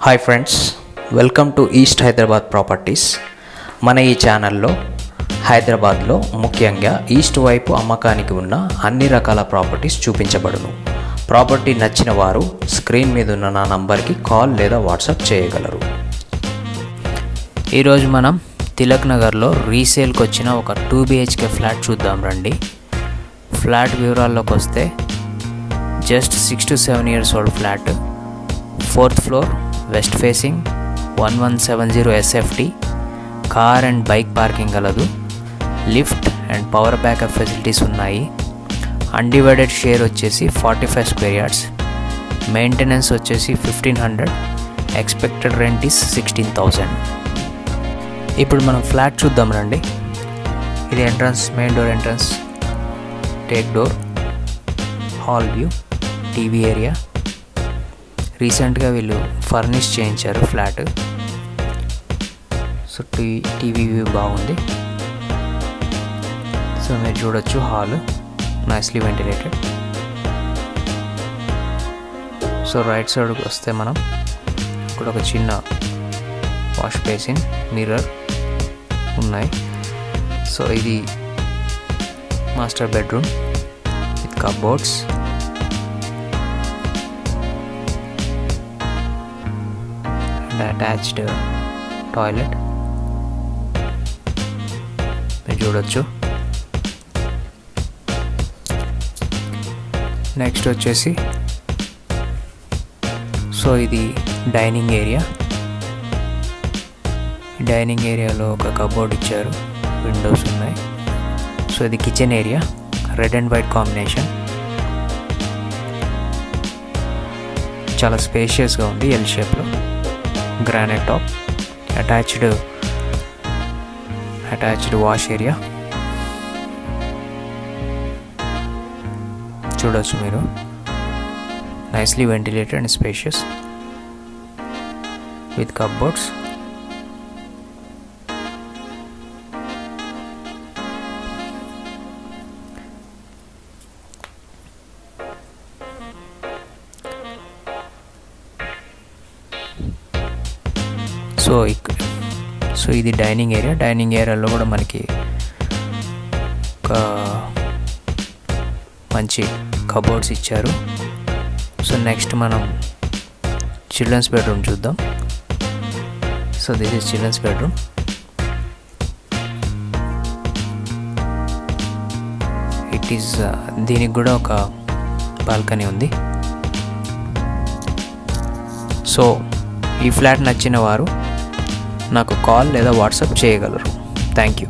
Hi friends, welcome to east Hyderabad properties. మన ఈ ఛానల్లో హైదరాబాద్లో ముఖ్యంగా ఈస్ట్ వైపు అమ్మకానికి ఉన్న అన్ని రకాల ప్రాపర్టీస్ చూపించబడును. ప్రాపర్టీ నచ్చిన వారు స్క్రీన్ మీద ఉన్న నా నంబర్కి కాల్ లేదా వాట్సాప్ చేయగలరు. ఈరోజు మనం తిలక్ నగర్లో రీసేల్కి వచ్చిన ఒక 2 BHK ఫ్లాట్ చూద్దాం రండి. ఫ్లాట్ వివరాల్లోకి వస్తే just 6 to 7 years old flat, 4th floor, west facing, 1170 SFT, car and bike parking గలదు. Lift and power backup facilities ఉన్నాయి. అన్డివైడెడ్ షేర్ వచ్చేసి 45 square yards. మెయింటెనెన్స్ వచ్చేసి 1500. Expected rent is 16,000. ఇప్పుడు మనం ఫ్లాట్ చూద్దాం రండి. ఇది entrance, main door entrance, teak door, hall view, TV area. రీసెంట్గా వీళ్ళు ఫర్నిష్ చేయించారు ఫ్లాట్. సో టీవీ వ్యూ బాగుంది. సో మీరు చూడొచ్చు, hall nicely ventilated. So right సైడ్కి వస్తే మనం ఇక్కడ ఒక చిన్న వాష్ బేసిన్, మిర్రర్ ఉన్నాయి. సో ఇది master bedroom with cupboards. Attached toilet మీరు చూడొచ్చు. నెక్స్ట్ వచ్చేసి సో ఇది డైనింగ్ ఏరియా. డైనింగ్ ఏరియాలో ఒక కబోర్డ్ ఇచ్చారు, విండోస్ ఉన్నాయి. సో ఇది kitchen area, red and white combination. చాలా స్పేషియస్గా ఉంది, ఎల్ షేప్లో, granite top, attached wash area చూడొచ్చు మీరు. Nicely ventilated and spacious with cupboards. So ఇది డైనింగ్ ఏరియా. డైనింగ్ ఏరియాలో కూడా మనకి ఒక మంచి కబోర్డ్స్ ఇచ్చారు. సో నెక్స్ట్ మనం చిల్డ్రన్స్ బెడ్రూమ్ చూద్దాం. So this is children's bedroom. It is దీనికి కూడా ఒక బాల్కనీ ఉంది. సో ఈ ఫ్లాట్ నచ్చిన వారు నాకు కాల్ లేదా వాట్సాప్ చేయగలరు. Thank you.